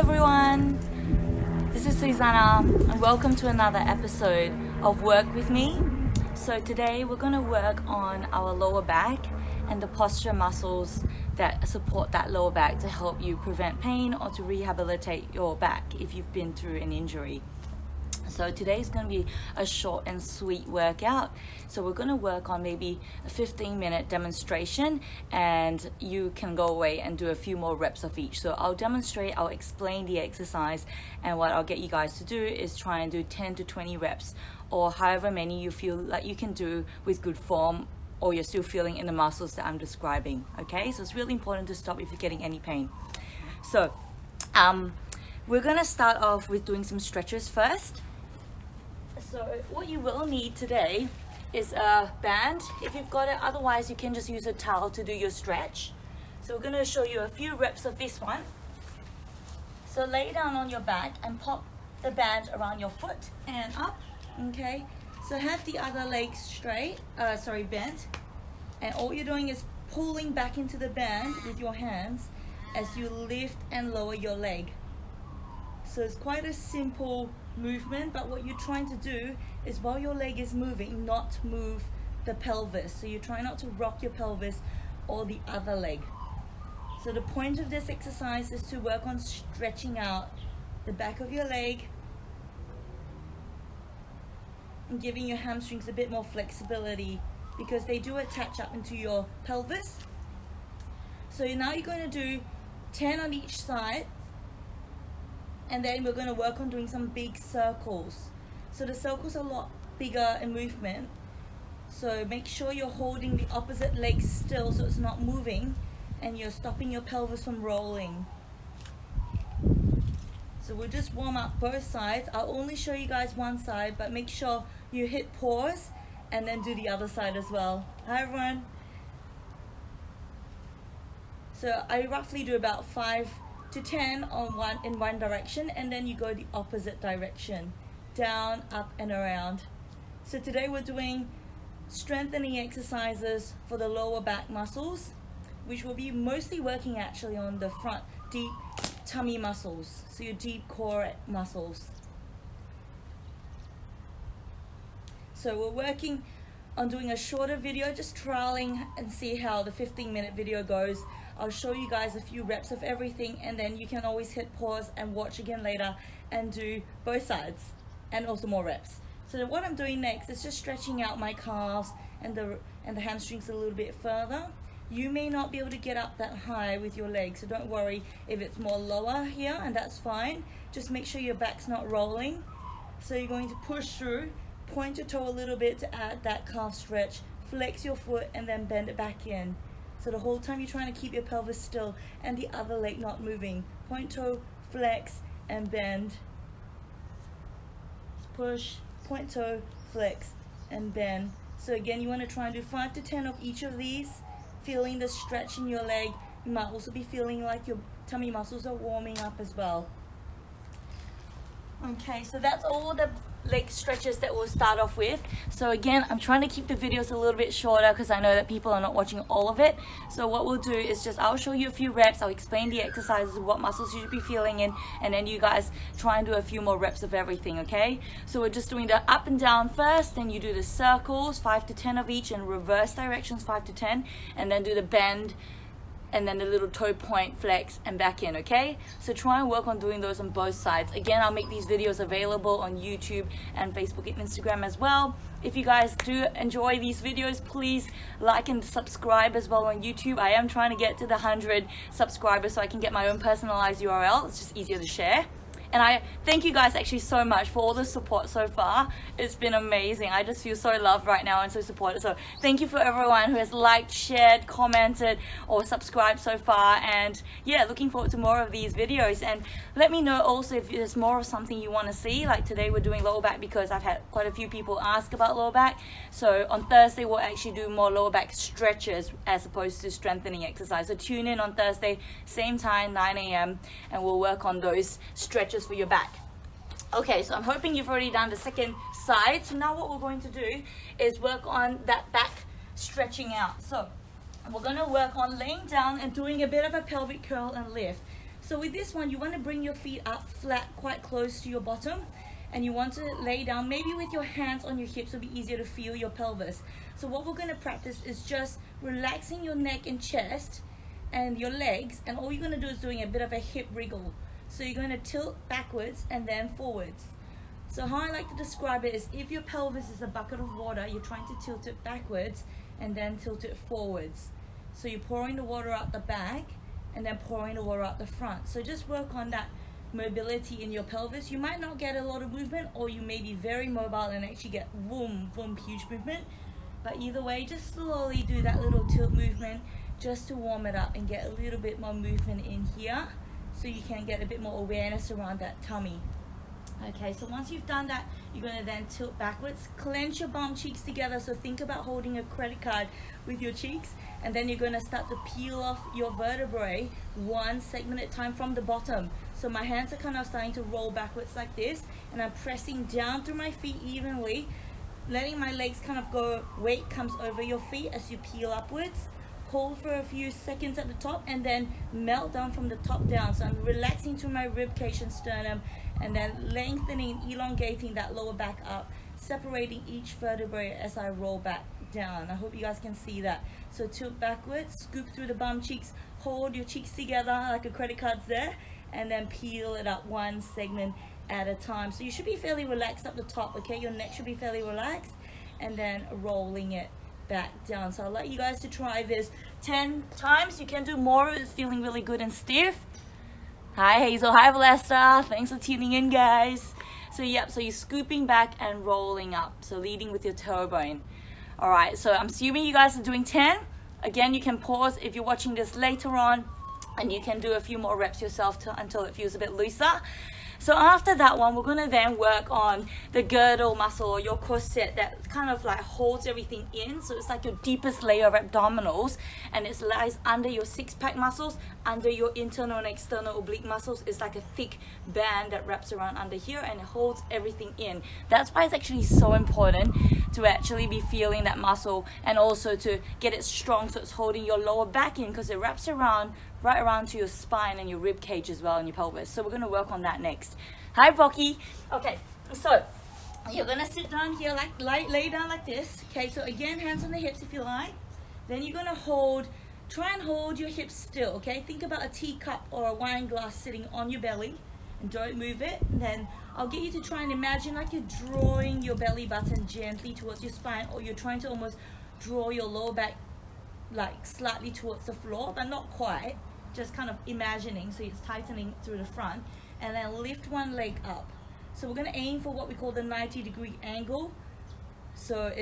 everyone, this is Susanna and welcome to another episode of Work With Me. So today we're going to work on our lower back and the posture muscles that support that lower back to help you prevent pain or to rehabilitate your back if you've been through an injury. So today is going to be a short and sweet workout. So we're going to work on maybe a 15-minute demonstration, and you can go away and do a few more reps of each. So I'll demonstrate, I'll explain the exercise, and what I'll get you guys to do is try and do 10 to 20 reps or however many you feel like you can do with good form, or you're still feeling in the muscles that I'm describing. Okay, so it's really important to stop if you're getting any pain. So we're going to start off with doing some stretches first. So what you will need today is a band if you've got it, otherwise you can just use a towel to do your stretch. So we're going to show you a few reps of this one. So lay down on your back and pop the band around your foot and up, okay? So have the other leg bent, and all you're doing is pulling back into the band with your hands as you lift and lower your leg. So it's quite a simple movement, but what you're trying to do is while your leg is moving, not move the pelvis. So you try not to rock your pelvis or the other leg. So the point of this exercise is to work on stretching out the back of your leg and giving your hamstrings a bit more flexibility because they do attach up into your pelvis. So now you're going to do 10 on each side. And then we're going to work on doing some big circles. So the circles are a lot bigger in movement. So make sure you're holding the opposite leg still so it's not moving, and you're stopping your pelvis from rolling. So we'll just warm up both sides. I'll only show you guys one side, but make sure you hit pause and then do the other side as well. Hi everyone. So I roughly do about 5 to 10 in one direction, and then you go the opposite direction, down, up and around. So today we're doing strengthening exercises for the lower back muscles, which will be mostly working actually on the front deep tummy muscles, so your deep core muscles. So we're working on doing a shorter video, just trialing and see how the 15-minute video goes. I'll show you guys a few reps of everything, and then you can always hit pause and watch again later and do both sides and also more reps. So what I'm doing next is just stretching out my calves and the hamstrings a little bit further. You may not be able to get up that high with your legs, so don't worry if it's more lower here, and that's fine. Just make sure your back's not rolling. So you're going to push through, point your toe a little bit to add that calf stretch, flex your foot and then bend it back in. So the whole time you're trying to keep your pelvis still and the other leg not moving. Point toe, flex and bend. Push, point toe, flex and bend. So again, you want to try and do 5 to 10 of each of these, feeling the stretch in your leg. You might also be feeling like your tummy muscles are warming up as well. Okay, so that's all the leg stretches that we'll start off with. So again, I'm trying to keep the videos a little bit shorter because I know that people are not watching all of it. So what we'll do is I'll show you a few reps, I'll explain the exercises, what muscles you should be feeling in, and then you guys try and do a few more reps of everything, okay? So we're just doing the up and down first, then you do the circles, 5 to 10 of each, and reverse directions, 5 to 10, and then do the bend, and then the little toe point, flex, and back in, okay? So try and work on doing those on both sides. Again, I'll make these videos available on YouTube and Facebook and Instagram as well. If you guys do enjoy these videos, please like and subscribe as well on YouTube. I am trying to get to the 100 subscribers so I can get my own personalized URL. It's just easier to share. And I thank you guys actually so much for all the support so far. It's been amazing. I just feel so loved right now and so supported. So thank you for everyone who has liked, shared, commented, or subscribed so far. And yeah, looking forward to more of these videos. And let me know also if there's more of something you want to see. Like today we're doing lower back because I've had quite a few people ask about lower back. So on Thursday we'll actually do more lower back stretches as opposed to strengthening exercise. So tune in on Thursday, same time, 9 a.m. and we'll work on those stretches for your back. Okay, so I'm hoping you've already done the second side. So now what we're going to do is work on that back stretching out. So we're going to work on laying down and doing a bit of a pelvic curl and lift. So with this one, you want to bring your feet up flat, quite close to your bottom, and you want to lay down, maybe with your hands on your hips, it'll be easier to feel your pelvis. So what we're going to practice is just relaxing your neck and chest and your legs, and all you're going to do is doing a bit of a hip wriggle. So you're going to tilt backwards and then forwards. So how I like to describe it is, if your pelvis is a bucket of water, you're trying to tilt it backwards and then tilt it forwards. So you're pouring the water out the back and then pouring the water out the front. So just work on that mobility in your pelvis. You might not get a lot of movement, or you may be very mobile and actually get boom, boom, huge movement. But either way, just slowly do that little tilt movement just to warm it up and get a little bit more movement in here, so you can get a bit more awareness around that tummy. Okay, so once you've done that, you're going to then tilt backwards, clench your bum cheeks together. So think about holding a credit card with your cheeks, and then you're going to start to peel off your vertebrae one segment at a time from the bottom. So my hands are kind of starting to roll backwards like this, and I'm pressing down through my feet evenly, letting my legs kind of go, weight comes over your feet as you peel upwards. Hold for a few seconds at the top and then melt down from the top down. So I'm relaxing through my rib cage and sternum, and then lengthening, elongating that lower back up, separating each vertebrae as I roll back down. I hope you guys can see that. So tilt backwards, scoop through the bum cheeks, hold your cheeks together like a credit card's there, and then peel it up one segment at a time. So you should be fairly relaxed up the top, okay? Your neck should be fairly relaxed, and then rolling it back down. So I'll let you guys to try this 10 times. You can do more. It's feeling really good and stiff. Hi Hazel, hi Valesta, thanks for tuning in, guys. So yep, so you're scooping back and rolling up, so leading with your toe bone. All right, so I'm assuming you guys are doing 10. Again, you can pause if you're watching this later on, and you can do a few more reps yourself until it feels a bit looser. So after that one, we're gonna then work on the girdle muscle, or your corset, that kind of like holds everything in. So it's like your deepest layer of abdominals, and it lies under your six-pack muscles, under your internal and external oblique muscles. It's like a thick band that wraps around under here, and it holds everything in. That's why it's actually so important to actually be feeling that muscle, and also to get it strong so it's holding your lower back in, because it wraps around right around to your spine and your rib cage as well, and your pelvis. So we're going to work on that next. Hi Rocky. Okay, so you're going to sit down here, lay down like this. Okay, so again, hands on the hips if you like. Then you're going to try and hold your hips still, okay? Think about a teacup or a wine glass sitting on your belly, and don't move it. And then I'll get you to try and imagine like you're drawing your belly button gently towards your spine, or you're trying to almost draw your lower back like slightly towards the floor, but not quite. Just kind of imagining, so it's tightening through the front, and then lift one leg up. So we're going to aim for what we call the 90-degree angle. So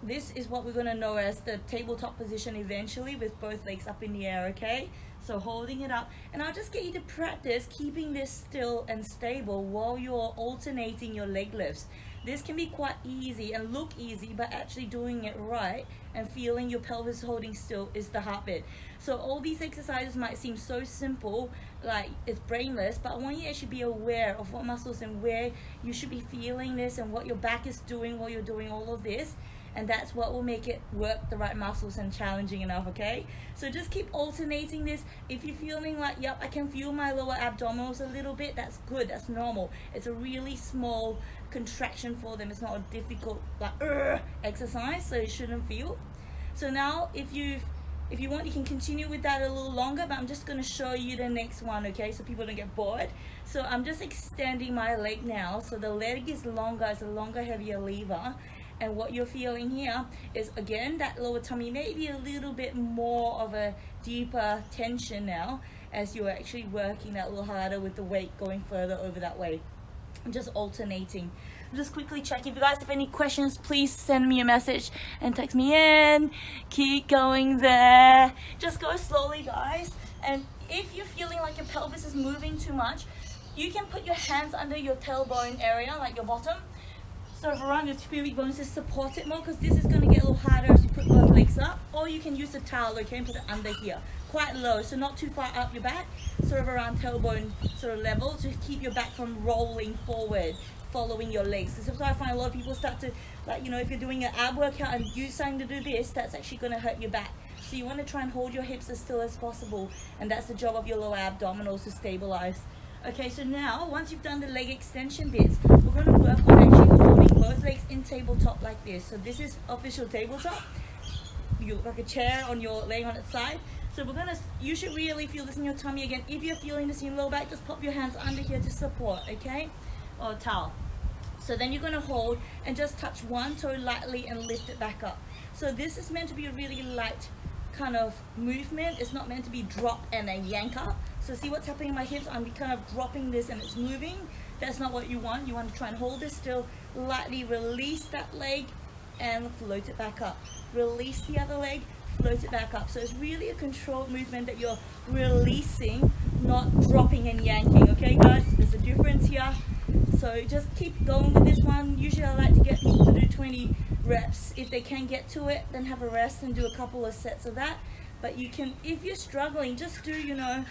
this is what we're going to know as the tabletop position eventually, with both legs up in the air, okay? So holding it up, and I'll just get you to practice keeping this still and stable while you're alternating your leg lifts. This can be quite easy and look easy, but actually doing it right and feeling your pelvis holding still is the hard bit. So all these exercises might seem so simple, like it's brainless, but I want you to actually be aware of what muscles and where you should be feeling this, and what your back is doing while you're doing all of this. And that's what will make it work the right muscles and challenging enough, okay? So just keep alternating this. If you're feeling like, yep, I can feel my lower abdominals a little bit, that's good, that's normal. It's a really small contraction for them. It's not a difficult exercise, so you shouldn't feel. So now if you want, you can continue with that a little longer, but I'm just going to show you the next one, okay, so people don't get bored. So I'm just extending my leg now, so the leg is longer, it's a longer, heavier lever. And what you're feeling here is, again, that lower tummy, maybe a little bit more of a deeper tension now, as you're actually working that a little harder with the weight going further over that way. I'm just alternating. Just quickly check. If you guys have any questions, please send me a message and text me in. Keep going there. Just go slowly, guys. And if you're feeling like your pelvis is moving too much, you can put your hands under your tailbone area, like your bottom, sort of around your pubic bones to support it more, because this is going to get a little harder as you put both legs up. Or you can use a towel, okay, and put it under here, quite low, so not too far up your back, sort of around tailbone sort of level, to keep your back from rolling forward, following your legs. This is why I find a lot of people start to, like, you know, if you're doing an ab workout and you're starting to do this, that's actually going to hurt your back. So you want to try and hold your hips as still as possible, and that's the job of your lower abdominals to stabilize. Okay, so now once you've done the leg extension bits, we're going to work on actually holding both legs in tabletop like this. So this is official tabletop. You look like a chair on your laying on its side. So you should really feel this in your tummy again. If you're feeling this in your lower back, just pop your hands under here to support, okay? Or a towel. So then you're going to hold and just touch one toe lightly and lift it back up. So this is meant to be a really light kind of movement. It's not meant to be drop and then yank up. So see what's happening in my hips? I'm kind of dropping this and it's moving. That's not what you want. You want to try and hold this still, lightly release that leg and float it back up. Release the other leg, float it back up. So it's really a controlled movement that you're releasing, not dropping and yanking. Okay guys, there's a difference here. So just keep going with this one. Usually I like to get people to do 20 reps. If they can get to it, then have a rest and do a couple of sets of that. But you can, if you're struggling, just do, you know,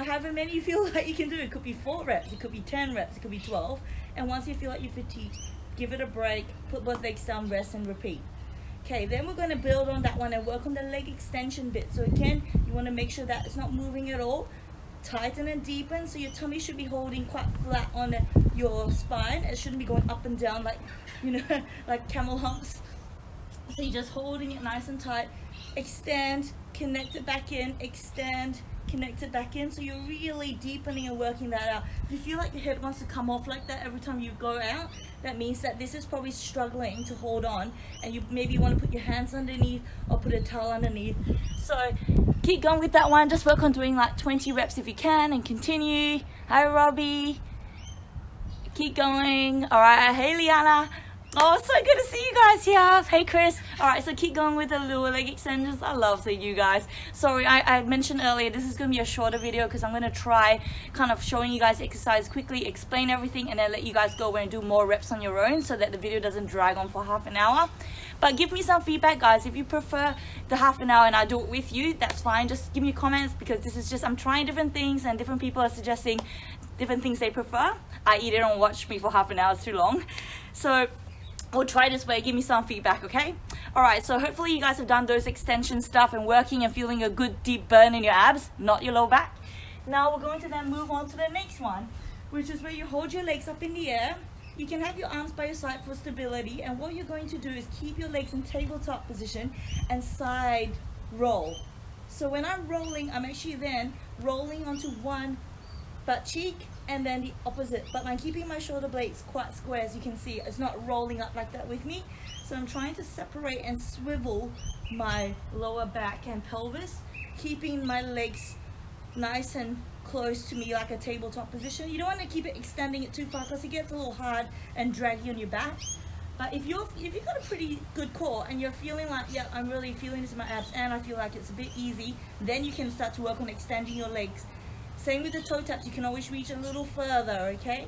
however many you feel like you can do. It could be 4 reps, it could be 10 reps, it could be 12. And once you feel like you're fatigued, give it a break, put both legs down, rest and repeat. Okay, then we're going to build on that one and work on the leg extension bit. So again, you want to make sure that it's not moving at all. Tighten and deepen, so your tummy should be holding quite flat on your spine. It shouldn't be going up and down like, you know, like camel humps. So you're just holding it nice and tight. Extend, connect it back in, extend, connect it back in. So you're really deepening and working that out. If you feel like your head wants to come off like that every time you go out, that means that this is probably struggling to hold on, and you maybe want to put your hands underneath or put a towel underneath. So keep going with that one. Just work on doing like 20 reps if you can and continue. Hi Robbie. Keep going. All right. Hey Liana. Oh, so good to see you guys here. Hey Chris. All right, so keep going with the lower leg extensions. I love seeing you guys. Sorry, I mentioned earlier this is going to be a shorter video because I'm going to try kind of showing you guys exercise quickly, explain everything, and then let you guys go away and do more reps on your own so that the video doesn't drag on for half an hour. But give me some feedback, guys. If you prefer the half an hour and I do it with you, that's fine. Just give me comments, because this is just, I'm trying different things and different people are suggesting different things they prefer. I.e. they don't watch me for half an hour, it's too long. So we'll try this way. Give me some feedback, okay? All right, so hopefully you guys have done those extension stuff and working and feeling a good deep burn in your abs, not your lower back. Now we're going to then move on to the next one, which is where you hold your legs up in the air. You can have your arms by your side for stability, and what you're going to do is keep your legs in tabletop position and side roll. So when I'm rolling, I'm actually then rolling onto one butt cheek and then the opposite, but I'm keeping my shoulder blades quite square. As you can see, it's not rolling up like that with me. So I'm trying to separate and swivel my lower back and pelvis, keeping my legs nice and close to me like a tabletop position. You don't want to keep it extending it too far because it gets a little hard and draggy on your back. But if you've got a pretty good core and you're feeling like, yeah, I'm really feeling this in my abs and I feel like it's a bit easy, then you can start to work on extending your legs. Same with the toe taps, you can always reach a little further, okay?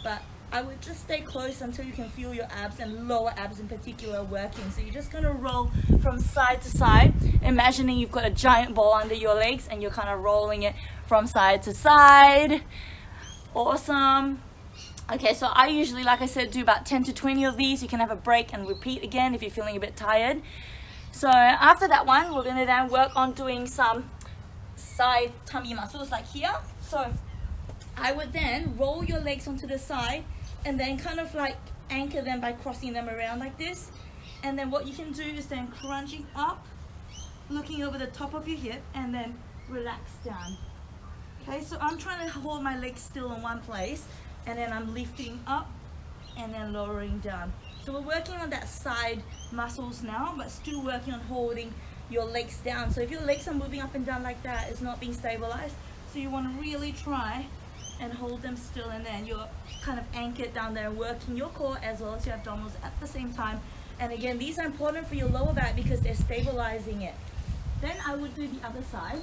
But I would just stay close until you can feel your abs and lower abs in particular working. So you're just gonna roll from side to side, imagining you've got a giant ball under your legs and you're kind of rolling it from side to side. Awesome. Okay, so I usually, like I said, do about 10 to 20 of these. You can have a break and repeat again if you're feeling a bit tired. So after that one, we're gonna then work on doing some side tummy muscles like here. So I would then roll your legs onto the side and then kind of like anchor them by crossing them around like this. And then what you can do is then crunching up, looking over the top of your hip, and then relax down. Okay, so I'm trying to hold my legs still in one place, and then I'm lifting up and then lowering down. So we're working on that side muscles now, but still working on holding your legs down. So if your legs are moving up and down like that, it's not being stabilized. So you want to really try and hold them still, and then you're kind of anchored down there, working your core as well as your abdominals at the same time. And again, these are important for your lower back because they're stabilizing it. Then I would do the other side.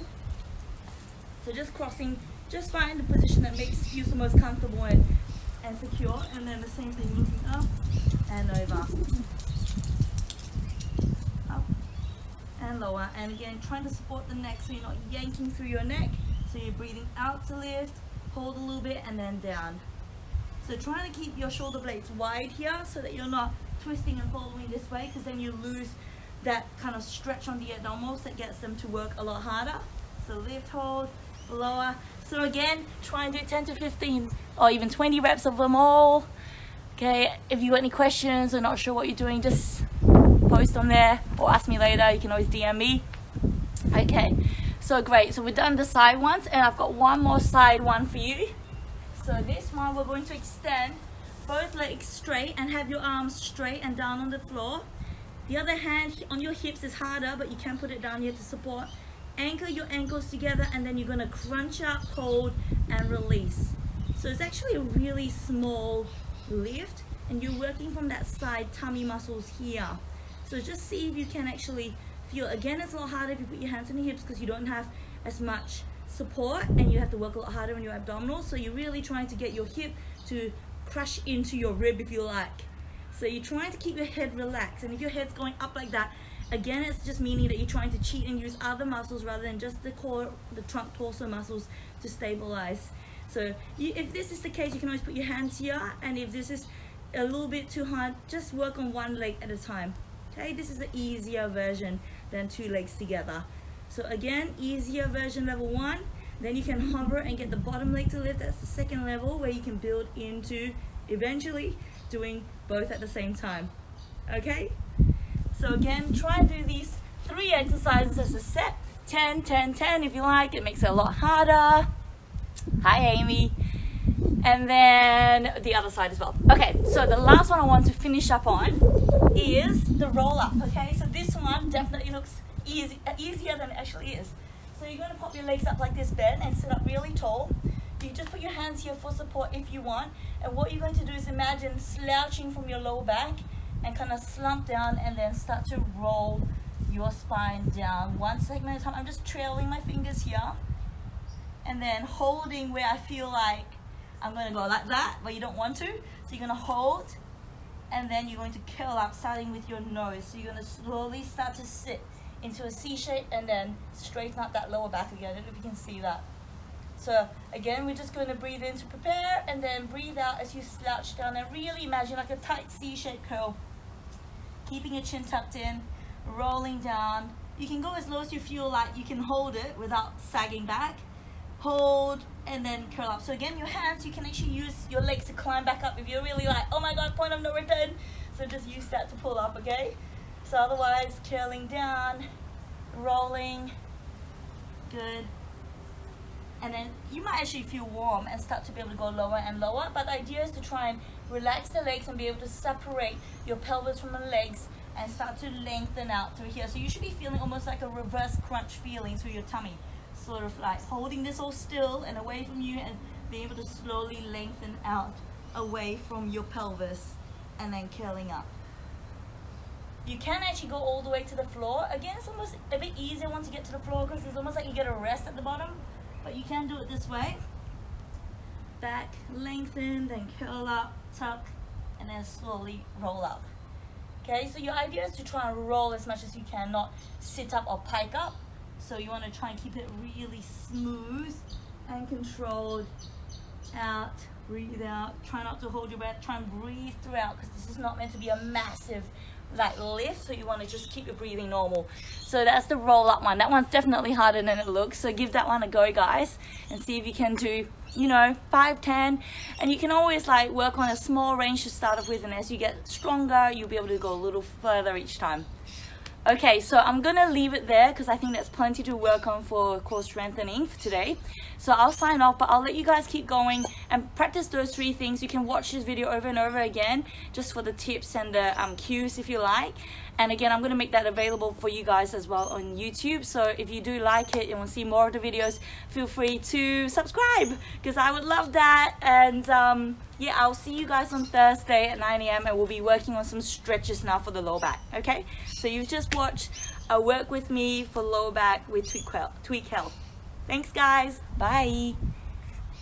So just crossing, just find the position that makes you the most comfortable and secure, and then the same thing, looking up and over, up and lower, and again trying to support the neck so you're not yanking through your neck. So you're breathing out to lift, hold a little bit, and then down. So trying to keep your shoulder blades wide here so that you're not twisting and following this way, because then you lose that kind of stretch on the abdominals that gets them to work a lot harder. So lift, hold, lower. So again, try and do 10 to 15 or even 20 reps of them all. Okay, if you got any questions or not sure what you're doing, just post on there or ask me later. You can always DM me. Okay, so great. So we've done the side ones, and I've got one more side one for you. So this one, we're going to extend both legs straight and have your arms straight and down on the floor. The other hand on your hips is harder, but you can put it down here to support. Anchor your ankles together, and then you're going to crunch up, hold, and release. So it's actually a really small lift, and you're working from that side tummy muscles here. So just see if you can actually feel. Again, it's a lot harder if you put your hands on your hips because you don't have as much support, and you have to work a lot harder on your abdominals. So you're really trying to get your hip to crush into your rib, if you like. So you're trying to keep your head relaxed, and if your head's going up like that, again, it's just meaning that you're trying to cheat and use other muscles rather than just the core, the trunk, torso muscles to stabilize. So if this is the case, you can always put your hands here, and if this is a little bit too hard, just work on one leg at a time. Okay, this is the easier version than two legs together. So again, easier version level 1, then you can hover and get the bottom leg to lift. That's the second level where you can build into eventually doing both at the same time. Okay, so again, try and do these 3 exercises as a set. 10, 10, 10 if you like. It makes it a lot harder. Hi Amy. And then the other side as well. Okay, so the last one I want to finish up on is the roll up. Okay, so this one definitely looks easier than it actually is. So you're going to pop your legs up like this, bend, and sit up really tall. You just put your hands here for support if you want, and what you're going to do is imagine slouching from your lower back and kind of slump down, and then start to roll your spine down one segment at a time. I'm just trailing my fingers here and then holding where I feel like I'm going to go like that, but you don't want to. So you're going to hold, and then you're going to curl up starting with your nose. So you're going to slowly start to sit into a C shape and then straighten up that lower back again. I don't know if you can see that. So again, we're just going to breathe in to prepare, and then breathe out as you slouch down, and really imagine like a tight C-shaped curl. Keeping your chin tucked in, rolling down. You can go as low as you feel like you can hold it without sagging back. Hold, and then curl up. So again, your hands, you can actually use your legs to climb back up if you're really like, oh my god, point of no return. So just use that to pull up, okay? So otherwise, curling down, rolling, good. And then you might actually feel warm and start to be able to go lower and lower, but the idea is to try and relax the legs and be able to separate your pelvis from the legs and start to lengthen out through here. So you should be feeling almost like a reverse crunch feeling through your tummy, sort of like holding this all still and away from you, and being able to slowly lengthen out away from your pelvis and then curling up. You can actually go all the way to the floor. Again, it's almost a bit easier once you get to the floor because it's almost like you get a rest at the bottom. But you can do it this way. Back, lengthen, then curl up, tuck, and then slowly roll up. Okay, so your idea is to try and roll as much as you can, not sit up or pike up. So you want to try and keep it really smooth and controlled. Out, breathe out. Try not to hold your breath. Try and breathe throughout, because this is not meant to be a massive like lift, so you want to just keep your breathing normal. So that's the roll up one. That one's definitely harder than it looks, so give that one a go, guys, and see if you can do, 5, 10, and you can always like work on a small range to start off with, and as you get stronger you'll be able to go a little further each time. Okay, so I'm gonna leave it there because I think that's plenty to work on for core strengthening for today. So I'll sign off, but I'll let you guys keep going and practice those 3 things. You can watch this video over and over again just for the tips and the cues if you like. And again, I'm going to make that available for you guys as well on YouTube. So if you do like it and want to see more of the videos, feel free to subscribe because I would love that. And yeah, I'll see you guys on Thursday at 9 a.m. and we'll be working on some stretches now for the lower back. Okay, so you've just watched a work with me for lower back with Tweak.Health. Thanks guys, bye.